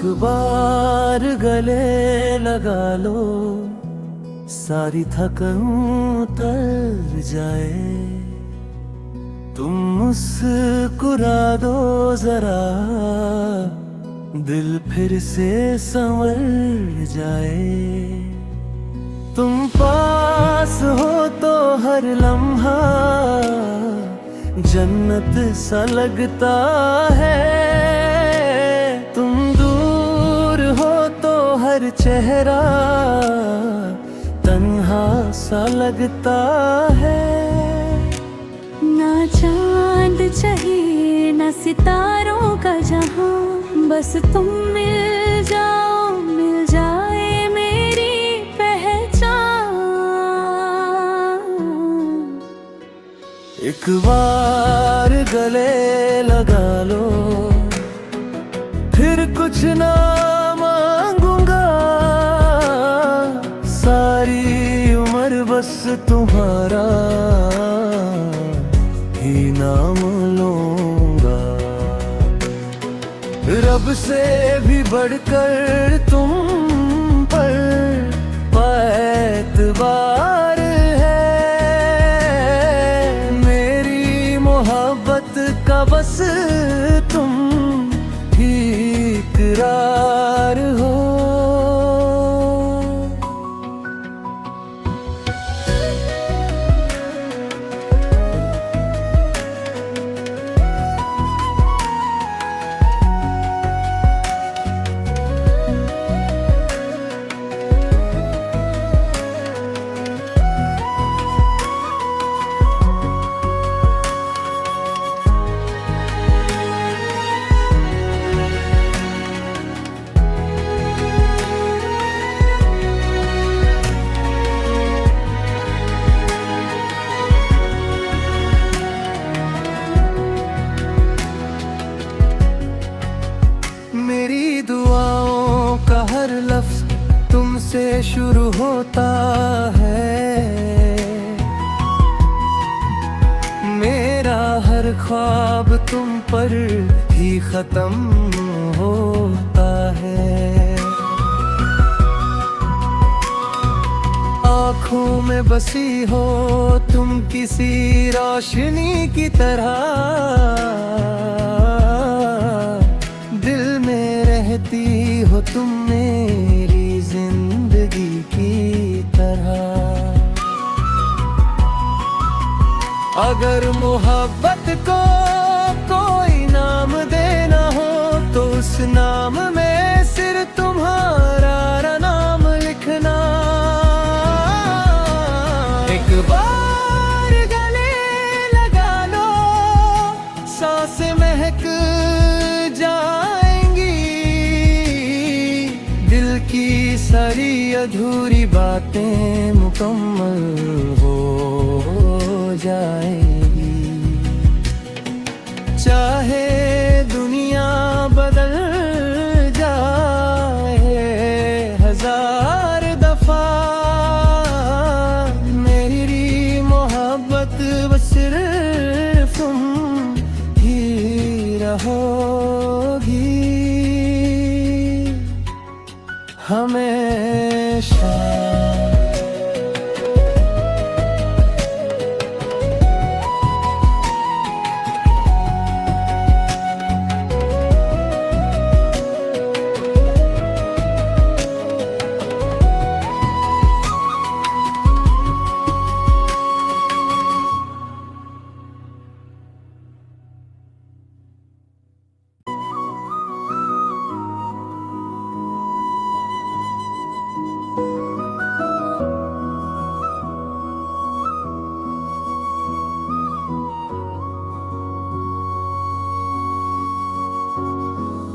बार गले लगा लो, सारी थकन उतर जाए। तुम मुस्कुरा दो जरा, दिल फिर से संवर जाए। तुम पास हो तो हर लम्हा जन्नत सा लगता है। तुम दूर हो तो हर चेहरा तन्हा सा लगता है। ना चांद चाहिए ना सितारों का जहां, बस तुम मिल जाओ, मिल जाए मेरी पहचान। एक बार गले लगा लो, फिर कुछ ना मांगूंगा। सारी उम्र बस तुम्हारा ही नाम लूंगा। रब से भी बढ़कर तुम पर एतबार है। मेरी मोहब्बत का बस तुम ही इकरार हो। मेरी दुआओं का हर लफ्ज तुमसे शुरू होता है। मेरा हर ख्वाब तुम पर ही खत्म होता है। आँखों में बसी हो तुम किसी रोशनी की तरह, दिल में रहती हो तुम मेरी जिंदगी की तरह। अगर मोहब्बत को कोई नाम देना हो तो उस नाम में सिर्फ तुम्हारा नाम लिखना। एक बार गले लगा लो, सांसें महक की सारी अधूरी बातें मुकम्मल हो जाएगी। चाहे दुनिया बदल जाए हजार दफा, मेरी मोहब्बत बस सिर्फ तुम ही रहोगी हमेशा।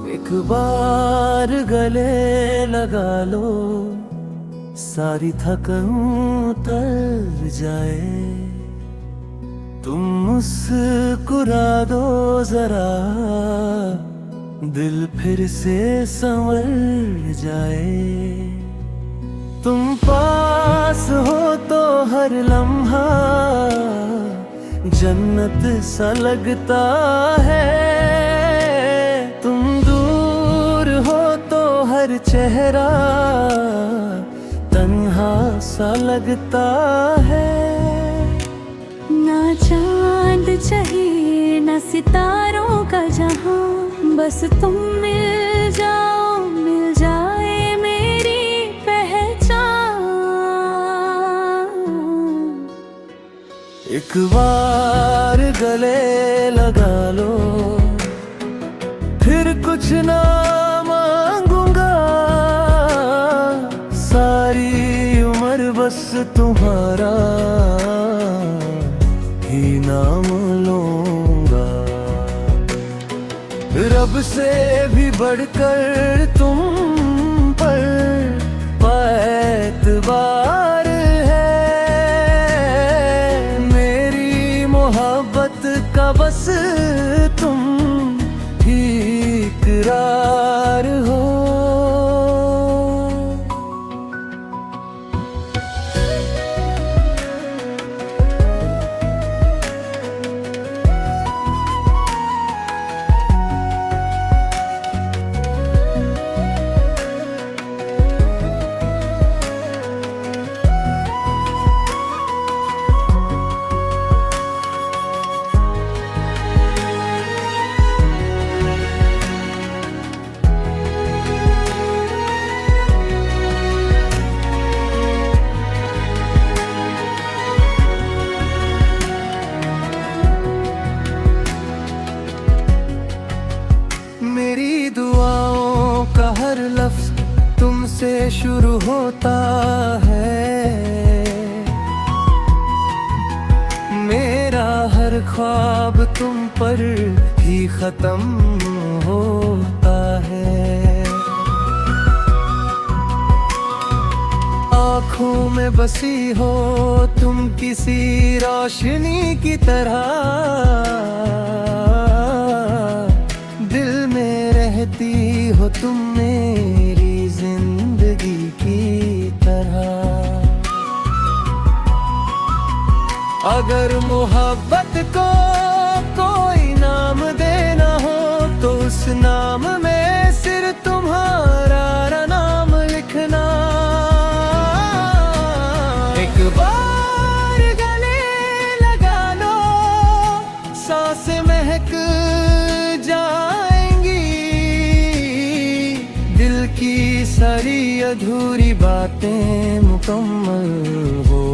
एक बार गले लगा लो, सारी थकन उतर जाए। तुम मुस्कुरा दो जरा, दिल फिर से संवर जाए। तुम पास हो तो हर लम्हा जन्नत सा लगता है। तुम दूर हो तो हर चेहरा तन्हा सा लगता है। ना चांद चाहिए न सितारों का जहां, बस तुम मिल जाओ, मिल जाए मेरी पहचान। एक बार गले लगा लो, फिर कुछ ना मांगूंगा। सारी उम्र बस तुम्हारा ही नाम लूंगा। रब से भी बढ़कर तुम पर एतबार है। मेरी मोहब्बत का बस तुम ही इकरार हो। मेरी दुआओं का हर लफ्ज तुमसे शुरू होता है। मेरा हर ख्वाब तुम पर ही खत्म होता है। आँखों में बसी हो तुम किसी रोशनी की तरह, दिल में रहती हो तुम मेरी जिंदगी की तरह। अगर मोहब्बत को कोई नाम देना हो तो उस नाम में सिर्फ तुम्हारा नाम लिखना। एक बार गले लगा लो, सांसें महक की सारी अधूरी बातें मुकम्मल हो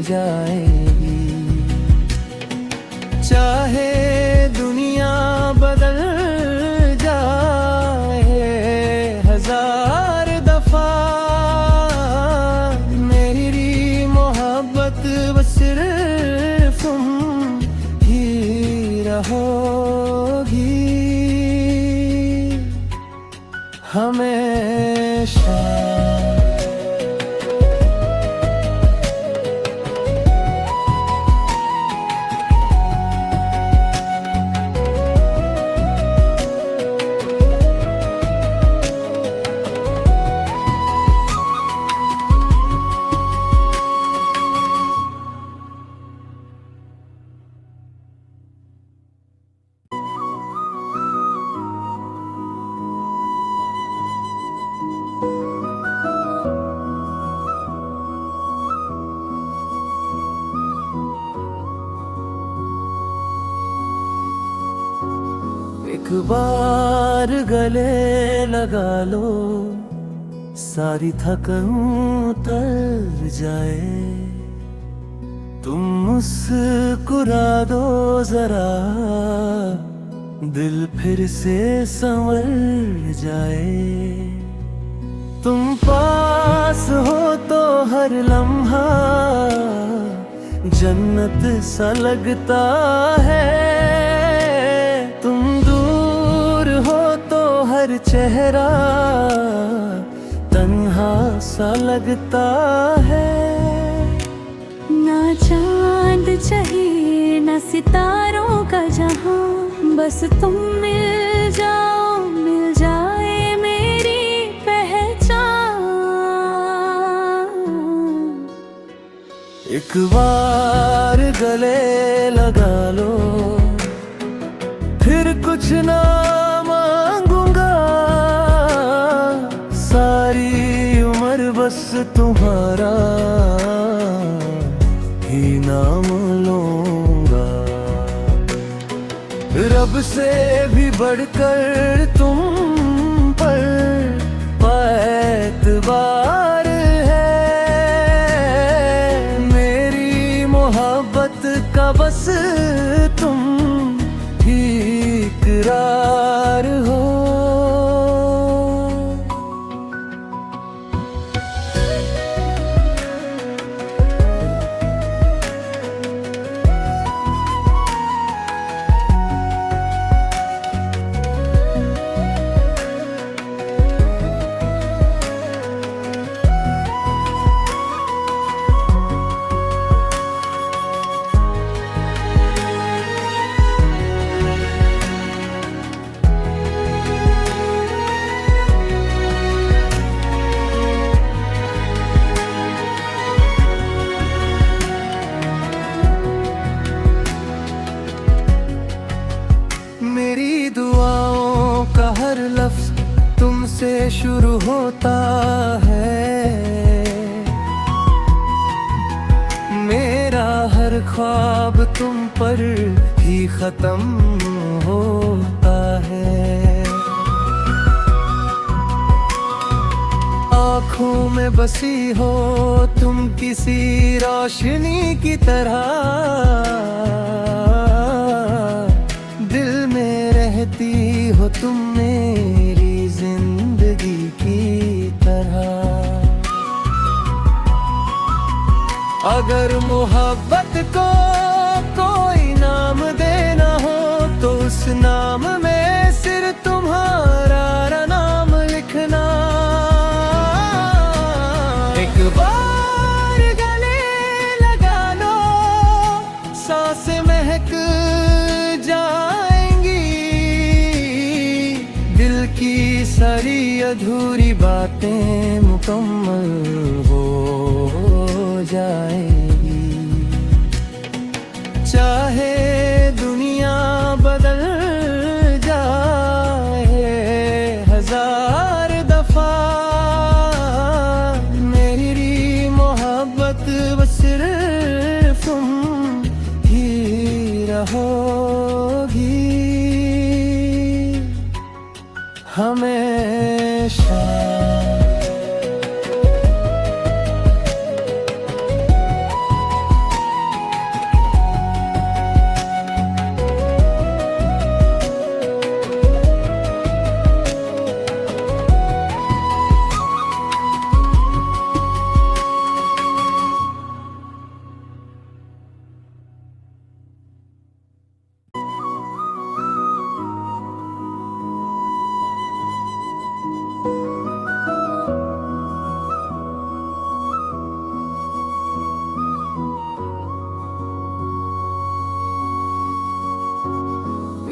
जाएगी। चाहे दुनिया बदल जाए हजार दफा, मेरी मोहब्बत बस सिर्फ तुम ही रहोगी हमेशा। एक बार गले लगा लो, सारी थकन उतर जाए। तुम मुस्कुरा दो जरा, दिल फिर से संवर जाए। तुम पास हो तो हर लम्हा जन्नत सा लगता है। तुम दूर हो तो हर चेहरा तन्हा सा लगता है। ना चांद चाहिए न सितारों का जहां, बस तुम मिल जाओ, मिल जाए मेरी पहचान। एक बार गले लगा लो, फिर कुछ ना मांगूंगा। तुम्हारा ही नाम लूंगा। रब से भी बढ़कर तुम पर एतबार है, मेरी मोहब्बत का बस तुम ही इकरार हो। मेरी दुआओं का हर लफ्ज तुमसे शुरू होता है, मेरा हर ख्वाब तुम पर ही खत्म होता है। आँखों में बसी हो तुम किसी रोशनी की तरह, दिल में रहती हो तुम मेरी जिंदगी की तरह। अगर मोहब्बत को कोई नाम देना हो तो उस नाम में सिर्फ तुम्हारा नाम लिखना। एक बार गले लगा लो, सांसें महक की सारी अधूरी बातें मुकम्मल हो जाएगी। चाहे दुनिया बदल जाए हजार दफा, मेरी मोहब्बत बस सिर्फ तुम ही रहोगी हमेशा।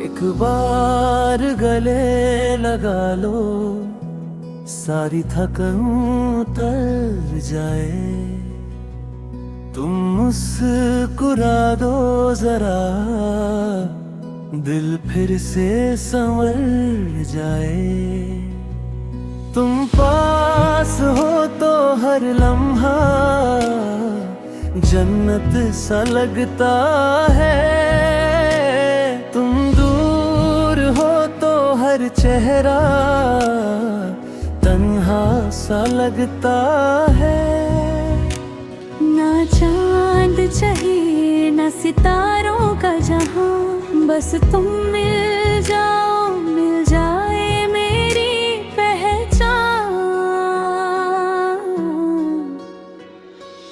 एक बार गले लगा लो, सारी थकन उतर जाए। तुम मुस्कुरा दो जरा, दिल फिर से संवर जाए। तुम पास हो तो हर लम्हा जन्नत सा लगता है, तुम दूर हो तो हर चेहरा तन्हा सा लगता है। ना चांद चाहिए ना सितारों का जहां, बस तुम मिल जाओ मिल जाए मेरी पहचान।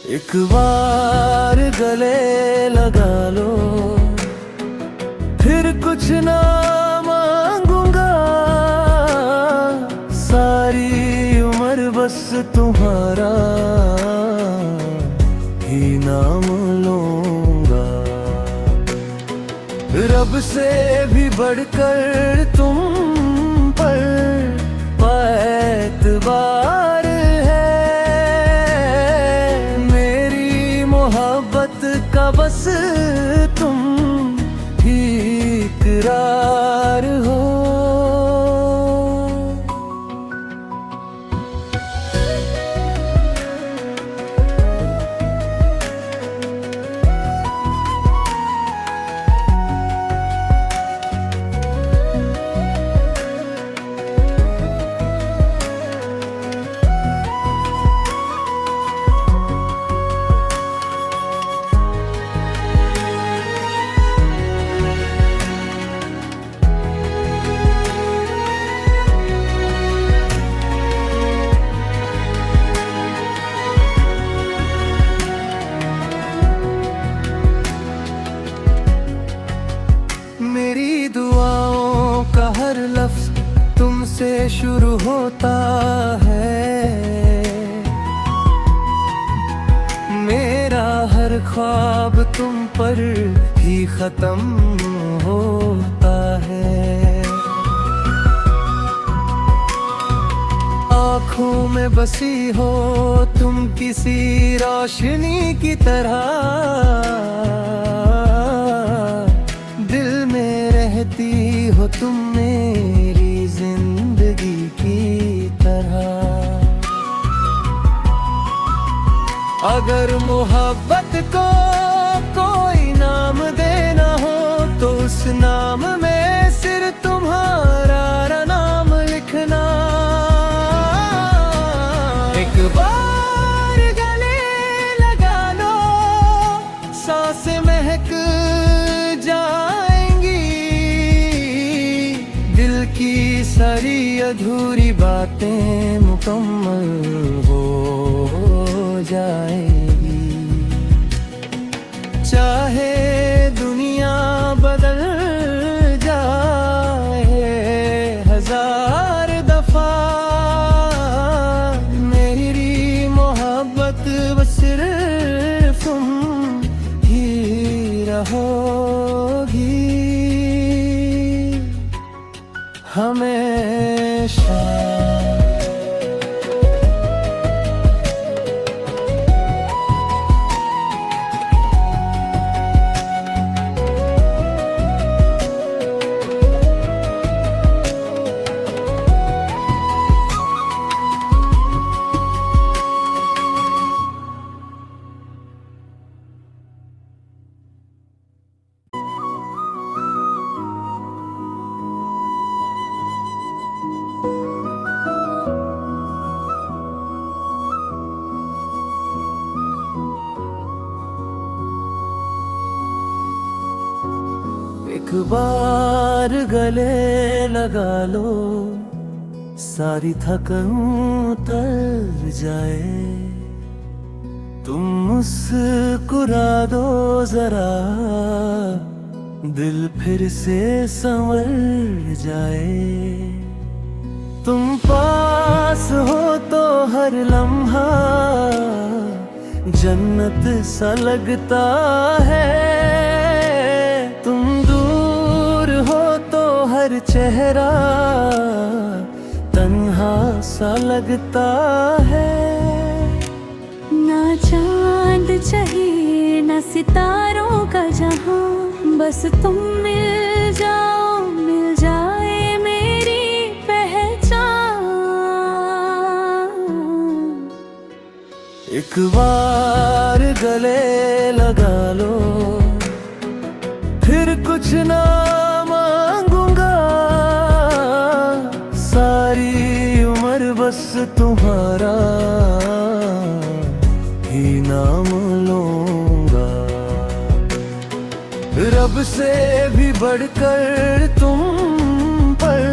एक बार गले लगा लो, फिर कुछ ना मांगूंगा। सारी उम्र बस तुम्हारा ही नाम लूंगा। रब से भी बढ़कर तुम पर एतबार है, मेरी मोहब्बत का बस तुम ही इकरार हो। शुरू होता है। मेरा हर ख्वाब तुम पर ही खत्म होता है। आँखों में बसी हो तुम किसी रोशनी की तरह, दिल में रहती हो तुम मेरी जिंदगी की तरह। अगर मोहब्बत को कोई नाम देना हो तो उस नाम में सिर्फ तुम्हारा नाम लिखना। एक बार गले लगा लो, सांसें महक जाएंगी, दिल की सारी अधूरी बातें मुकम्मल हो जाएगी। चाहे दुनिया बदल जाए हजार दफा, मेरी मोहब्बत बस सिर्फ तुम ही रहोगी हमेशा। एक बार गले लगा लो, सारी थकन उतर जाए। तुम मुस्कुरा दो जरा, दिल फिर से संवर जाए। तुम पास हो तो हर लम्हा जन्नत सा लगता है। तुम दूर हो तो हर चेहरा तन्हा सा लगता है। ना चांद चाहिए ना सितारों का जहां, बस तुम मिल जाओ, मिल जाए मेरी पहचान। एक बार गले लगा लो, फिर कुछ ना मांगूंगा। सारी उम्र बस तुम्हारा ही नाम लूंगा। रब से भी बढ़कर तुम पर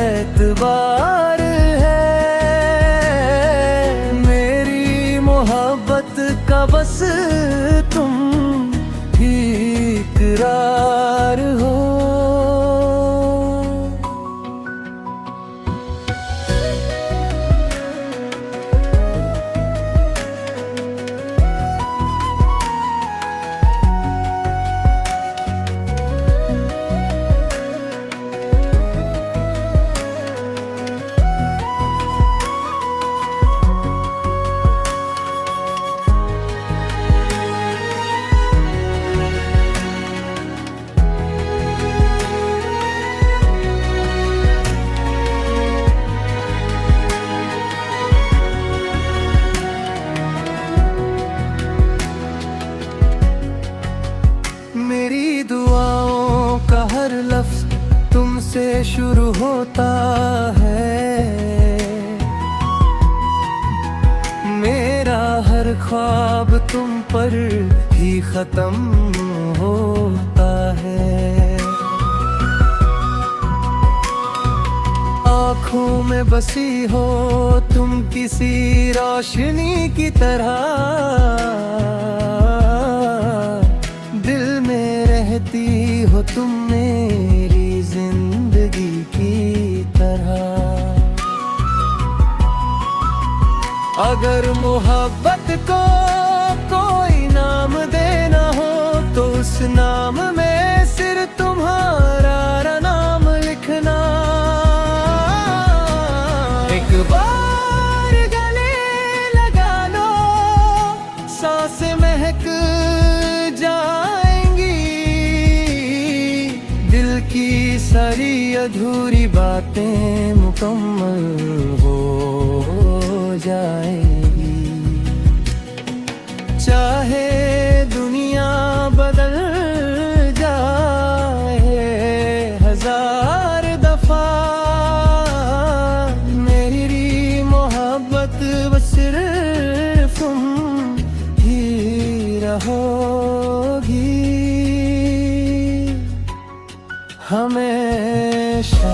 एतबार है। मेरी मोहब्बत का बस तुम ही इकरार हो। मेरी दुआओं का हर लफ्ज तुमसे शुरू होता है। मेरा हर ख्वाब तुम पर ही खत्म होता है। आँखों में बसी हो तुम किसी रोशनी की तरह, दिल में रहती हो तुम मेरी जिंदगी की तरह। अगर मोहब्बत को कोई नाम देना हो तो उस नाम में सिर्फ तुम्हारा नाम लिखना। एक बार गले लगा लो, सांसें महक जाएंगी, दिल की सारी अधूरी बातें मुकम्मल हो जाएगी। चाहे दुनिया बदल जाए हजार दफा, मेरी मोहब्बत बस सिर्फ तुम ही रहोगी हमेशा।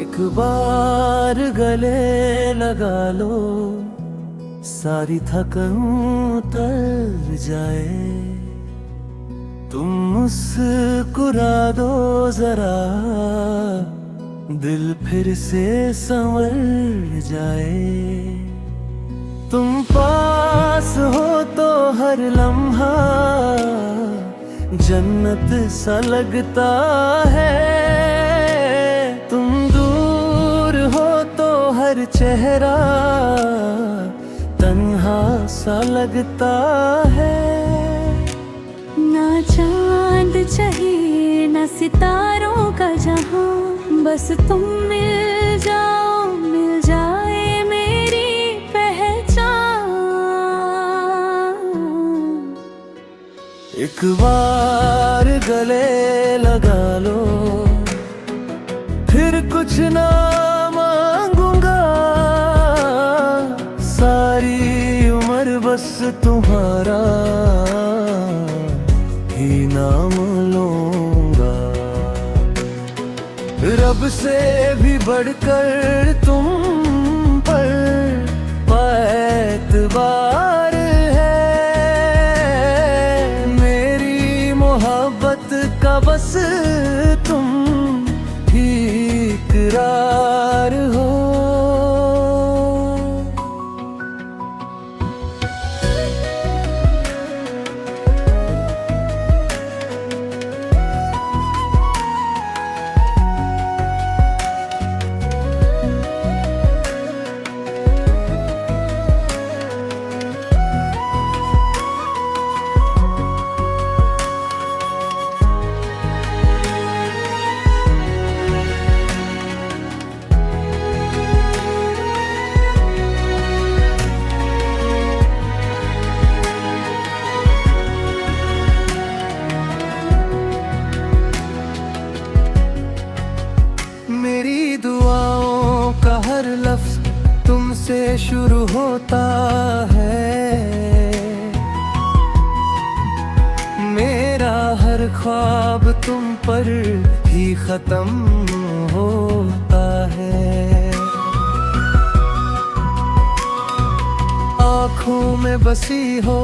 एक बार गले लगा लो, सारी थकन उतर जाए, तुम मुस्कुरा दो जरा, दिल फिर से संवर जाए। तुम पास हो तो हर लम्हा जन्नत सा लगता है, तुम दूर हो तो हर चेहरा तन्हा सा लगता है। ना चांद चाहिए ना सितारों का जहां, बस तुम मिल जाओ, मिल जाए मेरी पहचान। एक बार गले लगा लो, फिर कुछ ना मांगूंगा, सारी उम्र बस तुम्हारा ही नाम लूंगा। रब से भी बढ़कर तुम पर एतबार है, मेरी मोहब्बत का बस तुम ही इकरार हो। मेरी दुआओं का हर लफ्ज तुमसे शुरू होता है, मेरा हर ख्वाब तुम पर ही खत्म होता है। आँखों में बसी हो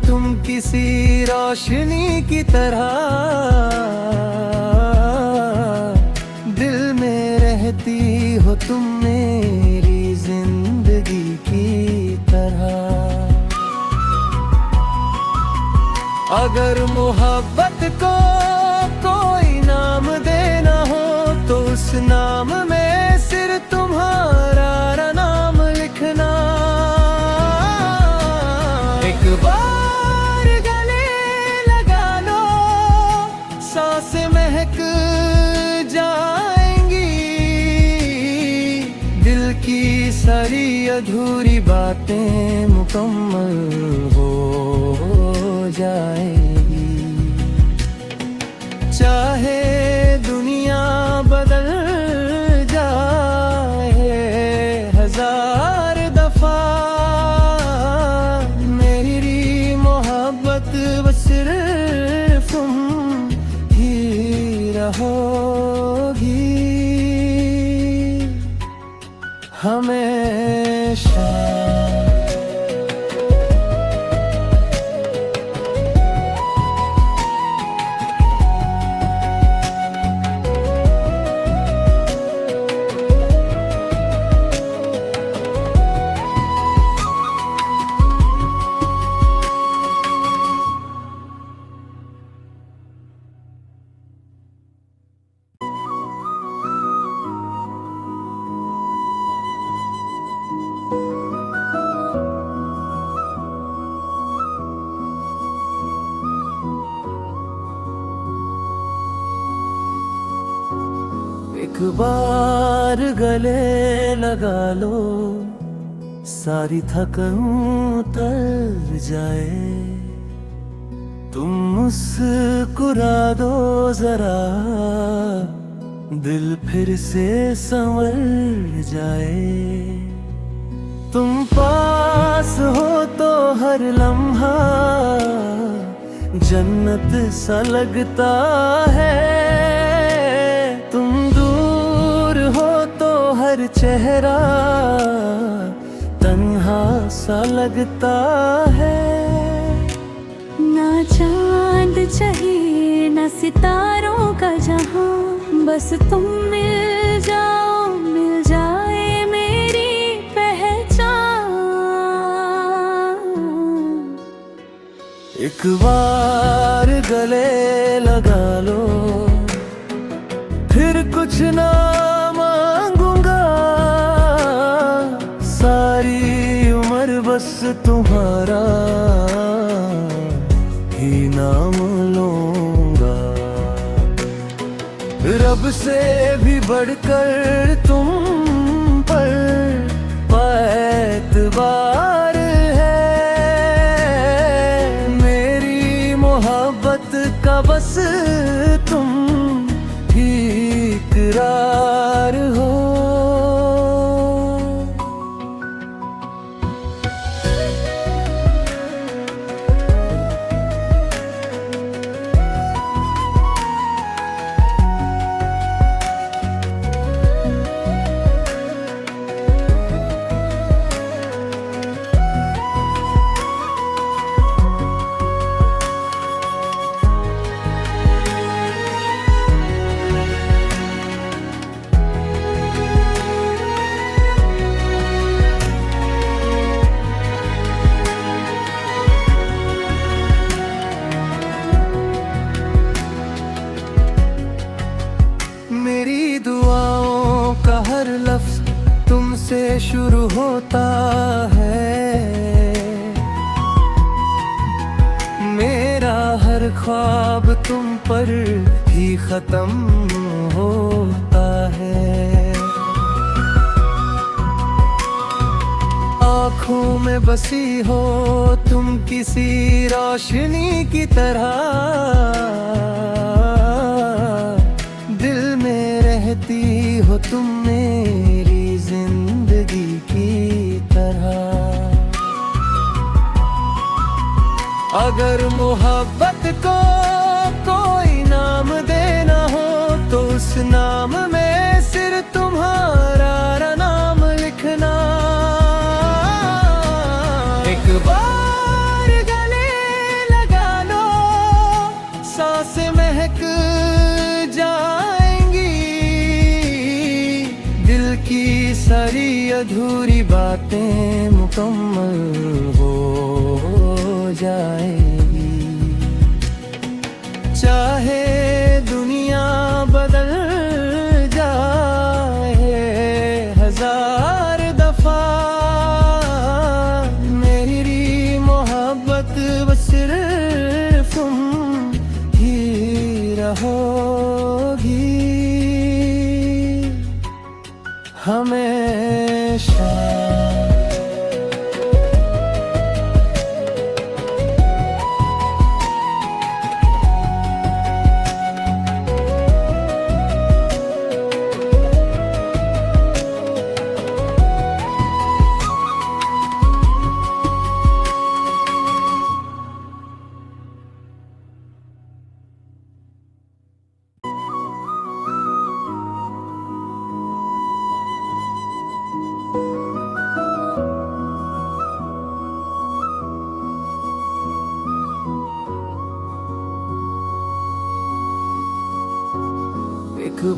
तुम किसी रोशनी की तरह, दिल में रहती हो तुम मेरी जिंदगी की तरह। अगर मोहब्बत को कोई नाम देना हो तो उस नाम में सिर्फ तुम्हारा नाम लिखना। एक बार गले लगा लो, सांसें महक जाएंगी, दिल की सारी अधूरी बातें मुकम्मल हो जाएगी। चाहे दुनिया बदल जाए हजार दफा, मेरी मोहब्बत बस सिर्फ तुम ही रहोगी हमेशा। एक बार गले लगा लो, सारी थकन उतर जाए। तुम मुस्कुरा दो जरा, दिल फिर से संवर जाए। तुम पास हो तो हर लम्हा जन्नत सा लगता है। तुम दूर हो तो हर चेहरा तन्हा सा लगता है। ना चांद चाहिए ना सितारों का जहां, बस तुम मिल जाओ मिल जाए मेरी पहचान। एक बार गले लगा लो, फिर कुछ ना मांगूंगा। सारी उम्र बस तुम्हारा ही नाम लूंगा। रब से भी बढ़कर तुम पर एतबार है। मेरी मोहब्बत का बस तुम ही इकरार हो। मेरी दुआओं का हर लफ्ज तुमसे शुरू होता है। मेरा हर ख्वाब तुम पर ही खत्म होता है। आँखों में बसी हो तुम किसी रोशनी की तरह, दिल में रहती हो तुम मेरी जिंदगी की तरह। अगर मोहब्बत को कोई नाम देना हो तो उस नाम में सिर्फ तुम्हारा नाम लिखना। एक बार गले लगा लो, सांसें महक की सारी अधूरी बातें मुकम्मल हो जाएगी। चाहे दुनिया बदल जाए हजार दफा, मेरी मोहब्बत बस सिर्फ तुम ही रहोगी हमेशा।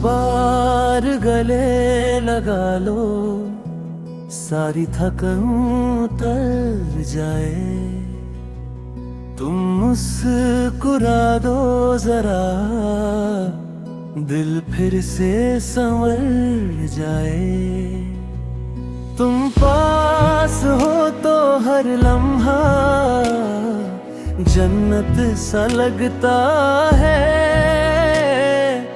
बार गले लगा लो, सारी थकन उतर जाए। तुम मुस्कुरा दो जरा, दिल फिर से संवर जाए। तुम पास हो तो हर लम्हा जन्नत सा लगता है।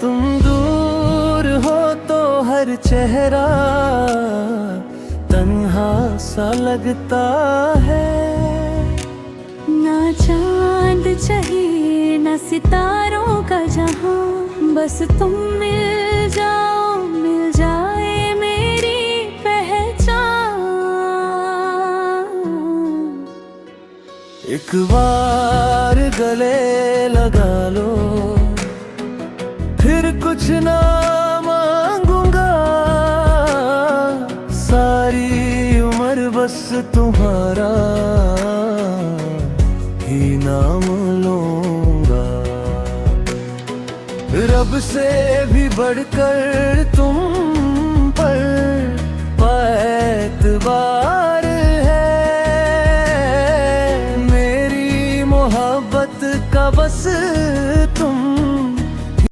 तुम दूर हो तो हर चेहरा तन्हा सा लगता है। ना चांद चाहिए ना सितारों का जहां, बस तुम मिल जाओ, मिल जाए मेरी पहचान। एक बार गले लगा लो, फिर कुछ ना मांगूंगा। सारी उम्र बस तुम्हारा ही नाम लूंगा। रब से भी बढ़कर तुम पर एतबार है। मेरी मोहब्बत का बस